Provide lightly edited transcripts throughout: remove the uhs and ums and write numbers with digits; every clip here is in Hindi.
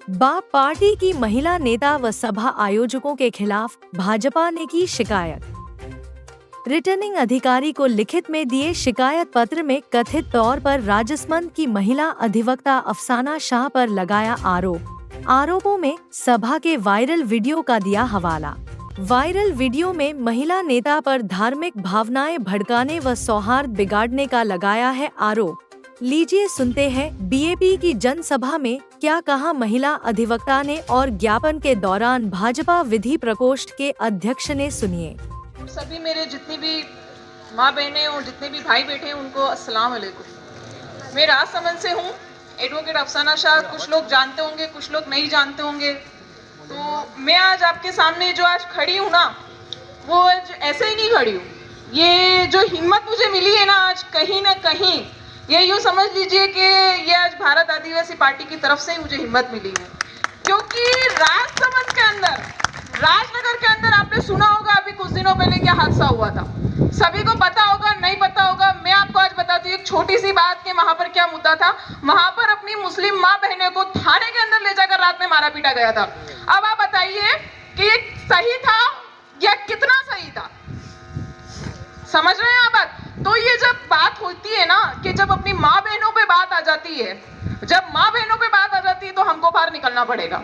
बाप पार्टी की महिला नेता व सभा आयोजकों के खिलाफ भाजपा ने की शिकायत। रिटर्निंग अधिकारी को लिखित में दिए शिकायत पत्र में कथित तौर पर राजसमंद की महिला अधिवक्ता अफसाना शाह पर लगाया आरोपों में सभा के वायरल वीडियो का दिया हवाला। वायरल वीडियो में महिला नेता पर धार्मिक भावनाएं भड़काने व सौहार्द बिगाड़ने का लगाया है आरोप। लीजिए सुनते हैं बीएपी की जनसभा में क्या कहा महिला अधिवक्ता ने और ज्ञापन के दौरान भाजपा विधि प्रकोष्ठ के अध्यक्ष ने, सुनिए। सभी मेरे जितनी भी माँ बहनें और जितने भी भाई बेटे हैं उनको अस्सलाम वालेकुम। मैं राजसमंद से हूँ, एडवोकेट अफसाना शाह। कुछ लोग जानते होंगे, कुछ लोग नहीं जानते होंगे। तो मैं आज आपके सामने जो आज खड़ी हूँ ना, वो आज ऐसे ही नहीं खड़ी हूँ। ये जो हिम्मत मुझे मिली है ना आज, कहीं ना कहीं ये यूँ समझ लीजिए कि ये आज भारत आदिवासी पार्टी की तरफ से ही मुझे हिम्मत मिली है। क्योंकि राजसमंद के अंदर, राजनगर के अंदर आपने सुना होगा अभी कुछ दिनों पहले क्या हादसा हुआ था। सभी को पता होगा, नहीं पता होगा, मैं आपको आज बताती हूँ एक छोटी सी बात कि वहां पर क्या मुद्दा था। वहां पर अपनी मुस्लिम माँ बहनों को थाने के अंदर ले जाकर रात में मारा पीटा गया था। अब आप बताइए कि ये सही था या कितना सही था? समझ रहे हैं आप बात? तो ये जब बात होती है ना कि जब अपनी माँ बहनों पे बात आ जाती है, जब माँ बहनों पे बात आ जाती है तो हमको बाहर निकलना पड़ेगा।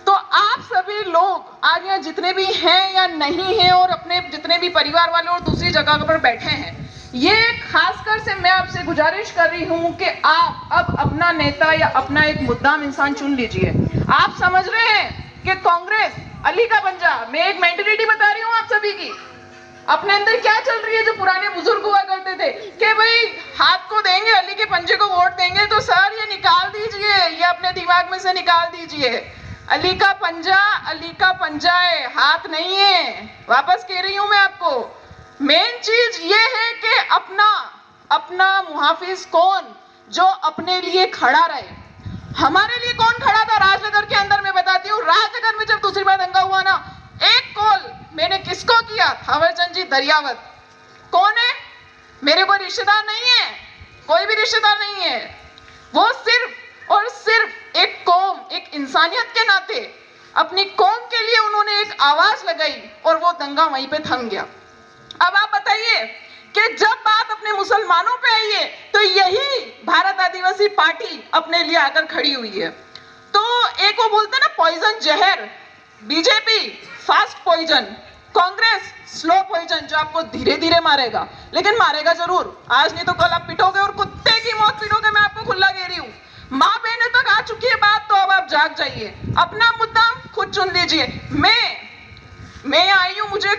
तो आप सभी लोग आज यहाँ जितने भी हैं या नहीं हैं और अपने जितने भी परिवार वाले और दूसरी जगह पर बैठे हैं, ये खासकर से मैं आपसे गुजारिश कर रही हूँ कि आप अब अपना नेता या अपना एक मुद्दाम इंसान चुन लीजिए। आप समझ रहे हैं कि कांग्रेस अली का पंजा, मैं एक मेंटेलिटी बता रही हूँ आप सभी की, अपने अंदर क्या चल रही है। जो पुराने बुजुर्ग हुआ करते थे कि भाई हाथ को देंगे, अली के पंजे को वोट देंगे, तो सर ये निकाल दीजिए, ये अपने दिमाग में से निकाल दीजिए। अली का पंजा है, हाथ नहीं है। वापस कह रही हूं मैं आपको, मेन चीज ये है कि अपना मुहाफिज कौन, जो अपने लिए खड़ा रहे। हमारे लिए कौन खड़ा था राजनगर के अंदर? मैं बताती हूँ, राजनगर में जब दूसरी बार दंगा हुआ ना, एक कॉल मैंने किसको किया? थावरचंद जी दरियावत। कौन है? मेरे कोई रिश्तेदार नहीं है, कोई भी रिश्तेदार नहीं है। वो सिर्फ और सिर्फ एक कौम, एक इंसानियत के नाते अपनी कौम के लिए उन्होंने एक आवाज लगाई और वो दंगा वहीं पे थम गया। अब आप बताइए कि जब बात अपने मुसलमानों पे आई है तो यही भारत आदिवासी पार्टी अपने लिए आकर खड़ी हुई है। तो एक वो बोलते हैं ना पॉइजन जहर, BJP fast poison, Congress slow poison, जो आपको धीरे धीरे मारेगा, लेकिन मारेगा जरूर। आज नहीं तो कल आप पिटोगे और कुत्ते की मौत पिटोगे। मैं आपको खुला कह रही हूँ। माँ बहने तक आ चुकी है बात, तो अब आप जाग जाइए, अपना मुद्दा खुद चुन लीजिए। मैं आई हूँ, मुझे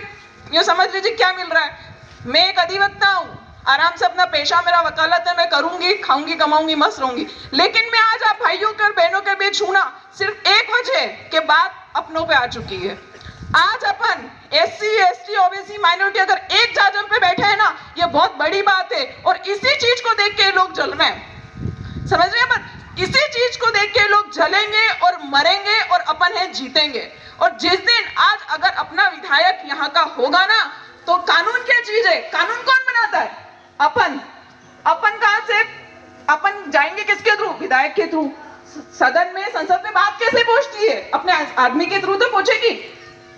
ये समझ लीजिए क्या मिल रहा है। मैं एक अधिवक्ता हूँ, आराम से अपना पेशा मेरा वकालत है, मैं करूंगी, खाऊंगी, कमाऊंगी, मस्त रहूंगी। लेकिन मैं आज आप भाइयों के और बहनों के बीच हूं ना, सिर्फ एक वजह के बात अपनों पे आ चुकी है। आज अपन SC, ST, OBC माइनॉरिटी अगर एक जाजम पे बैठे हैं ना, ये बहुत बड़ी बात है। और इसी चीज को देख के लोग जल रहे हैं, समझ रहे हैं अपन? इसी चीज को देख के लोग जलेंगे और मरेंगे और अपन है जीतेंगे। और जिस दिन आज अगर अपना विधायक यहाँ का होगा ना, तो कानून क्या चीज है? कानून कौन बनाता है? अपन कहां से? अपन जाएंगे किसके थ्रू? विधायक के थ्रू। सदन में, संसद में बात कैसे पहुंचती है? अपने आदमी के थ्रू तो पहुंचेगी।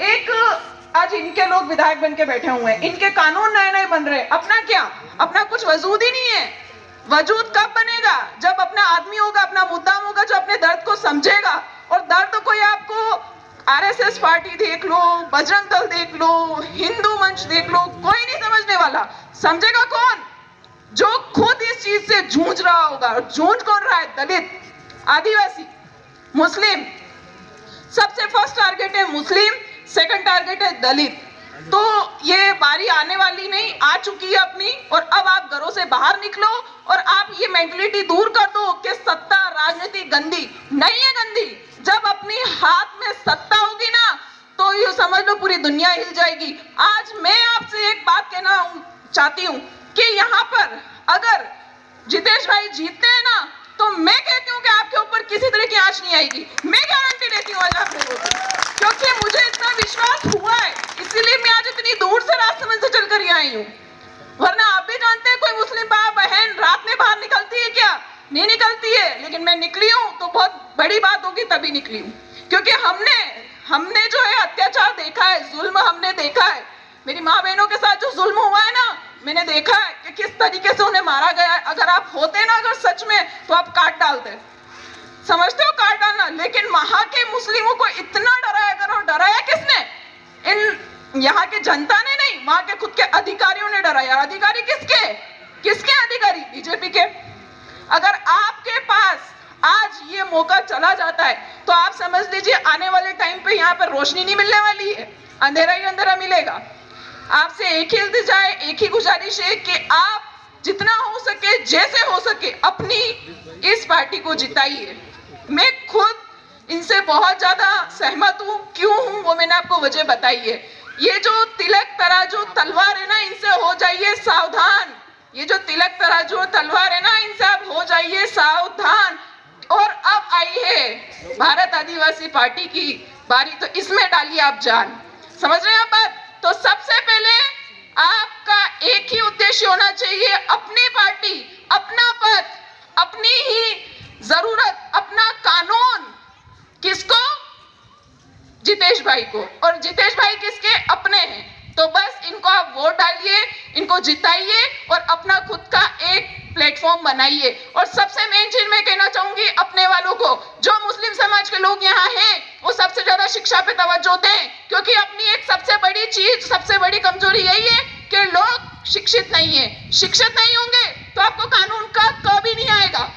एक आज इनके लोग विधायक बन के बैठे हुए हैं, इनके कानून नए नए बन रहे हैं। अपना क्या? अपना कुछ वजूद ही नहीं है। वजूद कब बनेगा? जब अपना आदमी होगा, अपना मुद्दाम होगा, जो अपने दर्द को समझेगा। और दर्द कोई आपको RSS पार्टी देख लो, बजरंग दल देख लो, हिंदू मंच देख लो, कोई नहीं समझने वाला। समझेगा कौन? जो खुद इस चीज से जूझ रहा होगा। और जूझ कौन रहा है? दलित, आदिवासी, मुस्लिम। सबसे फर्स्ट टारगेट है मुस्लिम, सेकंड टारगेट है दलित। तो ये बारी आने वाली नहीं, आ चुकी है अपनी। और अब आप घरों से बाहर निकलो और आप ये मेंटलिटी दूर कर दो कि सत्ता राजनीति गंदी नहीं है। गंदी जब अपनी हाथ में सत्ता होगी ना, तो ये समझ लो पूरी दुनिया हिल जाएगी। आज मैं आपसे एक बात कहना चाहती हूँ कि यहाँ पर अगर जितेश भाई जीतते हैं ना, तो मैं कहती हूँ कि आपके ऊपर किसी तरह की आंच नहीं आएगी। मैं गारंटी देती हूँ आज आप लोगों को, क्योंकि मुझे इतना विश्वास हुआ है, इसीलिए मैं आज इतनी दूर से राजसमंद से चलकर यहाँ आई हूँ। वरना आप भी जानते हैं कोई मुस्लिम बहन रात में बाहर निकलती है क्या? नहीं निकलती है, लेकिन मैं निकली हूँ तो बहुत बड़ी बात होगी तभी निकली हूँ, क्योंकि हमने जो है अत्याचार देखा है, जुल्म हमने देखा है। मेरी माँ बहनों के साथ जो जुल्म हुआ है ना, मैंने देखा है कि किस तरीके से उन्हें मारा गया है। अगर आप होते ना अगर सच में, तो आप काट डालते, समझते हो काट डालना। लेकिन वहां के मुस्लिमों को इतना डराया करो, डराया किसने? इन यहाँ की जनता ने नहीं, वहां के खुद के अधिकारियों ने डराया। अधिकारी किसके अधिकारी? बीजेपी के। अगर आपके पास आज ये मौका चला जाता है तो आप समझ लीजिए आने वाले टाइम पे यहाँ पर रोशनी नहीं मिलने वाली है, अंधेरा ही अंधेरा मिलेगा। आपसे एक ही इल्तिजा है, एक ही गुजारिश है कि आप जितना हो सके, जैसे हो सके, अपनी इस पार्टी को जिताइए। मैं खुद इनसे बहुत ज्यादा सहमत हूँ। क्यों हूँ वो मैंने आपको वजह बताई है। ये जो तिलक तराजू तलवार है ना, इनसे हो जाइए सावधान। ये जो तिलक तराजू तलवार है ना, इनसे आप हो जाइए सावधान। और अब आई है भारत आदिवासी पार्टी की बारी, तो इसमें डालिए आप जान। समझ रहे हैं आप बात? तो सबसे पहले आपका एक ही उद्देश्य होना चाहिए, अपनी पार्टी, अपना पद, अपनी ही जरूरत, अपना कानून। किसको? जितेश भाई को। और जितेश भाई किसके? अपने हैं। तो बस इनको आप वोट डालिए, इनको जिताइए और अपना खुद का एक प्लेटफॉर्म बनाइए। और सबसे मेन चीज मैं कहना चाहूंगी अपने वालों को, जो मुस्लिम समाज के लोग यहाँ हैं, वो सबसे ज्यादा शिक्षा पे तवज्जो दें, क्योंकि अपनी एक सबसे बड़ी चीज, सबसे बड़ी कमजोरी यही है कि लोग शिक्षित नहीं है। शिक्षित नहीं होंगे तो आपको कानून का कभी नहीं आएगा।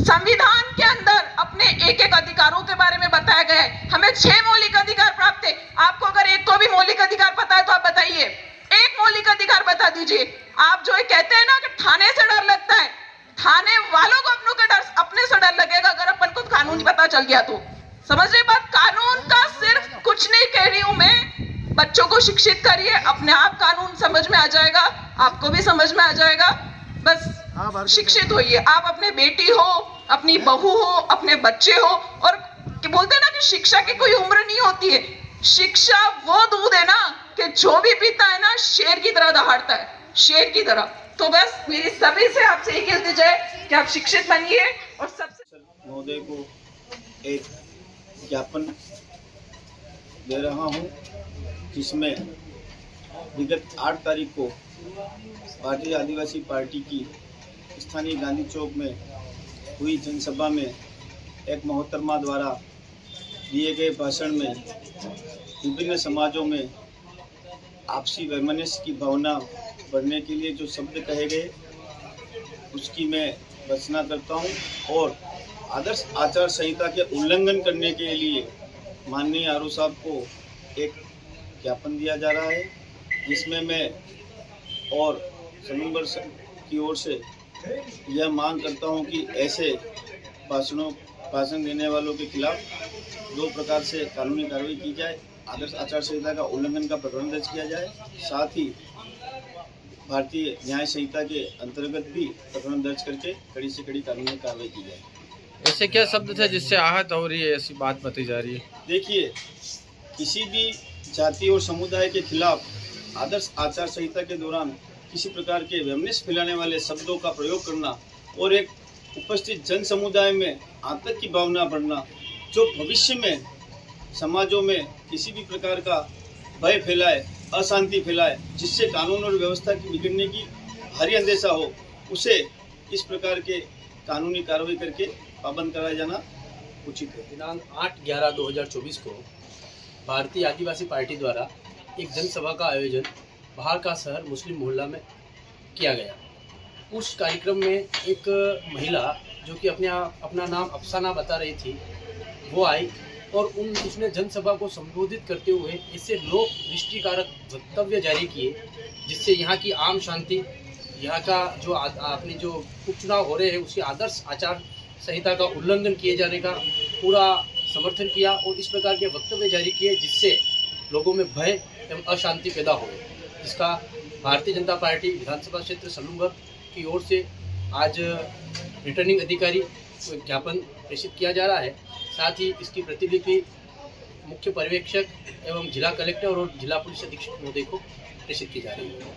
संविधान के अंदर अपने एक एक अधिकारों के बारे में बताया गया है। हमें 6 मौलिक अधिकार प्राप्त है। आपको अगर एक को भी मौलिक अधिकार पता है तो आप बताइए, एक मौलिक अधिकार बता दीजिए। आप जो कहते हैं ना कि थाने से डर लगता है, थाने वालों को अपने से डर लगेगा अगर अपन को कानून पता चल गया तो। समझ रहे बात? कानून का सिर्फ कुछ नहीं कह रही हूं मैं, बच्चों को शिक्षित करिए, अपने आप कानून समझ में आ जाएगा, आपको भी समझ में आ जाएगा। बस शिक्षित होइए। आप अपने बेटी हो, अपनी बहू हो, अपने बच्चे हो। और बोलते हैं ना कि शिक्षा की कोई उम्र नहीं होती है। शिक्षा वो दूध है ना कि जो भी पीता है ना, शेर की तरह दहाड़ता है, शेर की तरह। तो बस मेरी सभी से आपसे एक इल्तिजा है कि आप शिक्षित बनिए। और सबसे महोदय को एक ज्ञापन दे रहा हूं, जिसमें विगत 8 तारीख को भारतीय आदिवासी पार्टी की स्थानीय गांधी चौक में हुई जनसभा में एक मोहतरमा द्वारा दिए गए भाषण में विभिन्न समाजों में आपसी वैमनस्य की भावना बढ़ने के लिए जो शब्द कहे गए, उसकी मैं भर्त्सना करता हूं। और आदर्श आचार संहिता के उल्लंघन करने के लिए माननीय आरओ साहब को एक ज्ञापन दिया जा रहा है, जिसमें मैं और समूह की ओर से यह मांग करता हूं कि ऐसे भाषण देने वालों के खिलाफ 2 प्रकार से कानूनी कार्रवाई की जाए। आदर्श आचार संहिता का उल्लंघन का प्रकरण दर्ज किया जाए, साथ ही भारतीय न्याय संहिता के अंतर्गत भी प्रकरण दर्ज करके कड़ी से कड़ी कानूनी कार्रवाई की जाए। ऐसे क्या शब्द थे जिससे आहत हो रही है, ऐसी बात बताई जा रही है? देखिए, किसी भी जाति और समुदाय के खिलाफ आदर्श आचार संहिता के दौरान किसी प्रकार के वैमनस्य फैलाने वाले शब्दों का प्रयोग करना और एक उपस्थित जन समुदाय में आतंक की भावना बढ़ना, जो भविष्य में समाजों में किसी भी प्रकार का भय फैलाए, अशांति फैलाए, जिससे कानून और व्यवस्था की बिगड़ने की भारी अंदेशा हो, उसे इस प्रकार के कानूनी कार्रवाई करके पाबंद कराया जाना उचित है। दिनांक 8/11/2024 को भारतीय आदिवासी पार्टी द्वारा एक जनसभा का आयोजन बाहर का शहर मुस्लिम मोहल्ला में किया गया। उस कार्यक्रम में एक महिला जो कि अपना नाम अफसाना बता रही थी, वो आई और उसने जनसभा को संबोधित करते हुए इससे लोक दृष्टिकारक वक्तव्य जारी किए, जिससे यहाँ की आम शांति, यहाँ का जो अपने जो उपचुनाव हो रहे हैं उसके आदर्श आचार संहिता का उल्लंघन किए जाने का पूरा समर्थन किया और इस प्रकार के वक्तव्य जारी किए, जिससे लोगों में भय एवं अशांति पैदा हो, जिसका भारतीय जनता पार्टी विधानसभा क्षेत्र सलूंगर की ओर से आज रिटर्निंग अधिकारी को एक ज्ञापन प्रेषित किया जा रहा है। साथ ही इसकी प्रतिलिपि मुख्य पर्यवेक्षक एवं जिला कलेक्टर और जिला पुलिस अधीक्षक महोदय को प्रेषित की जा रही है।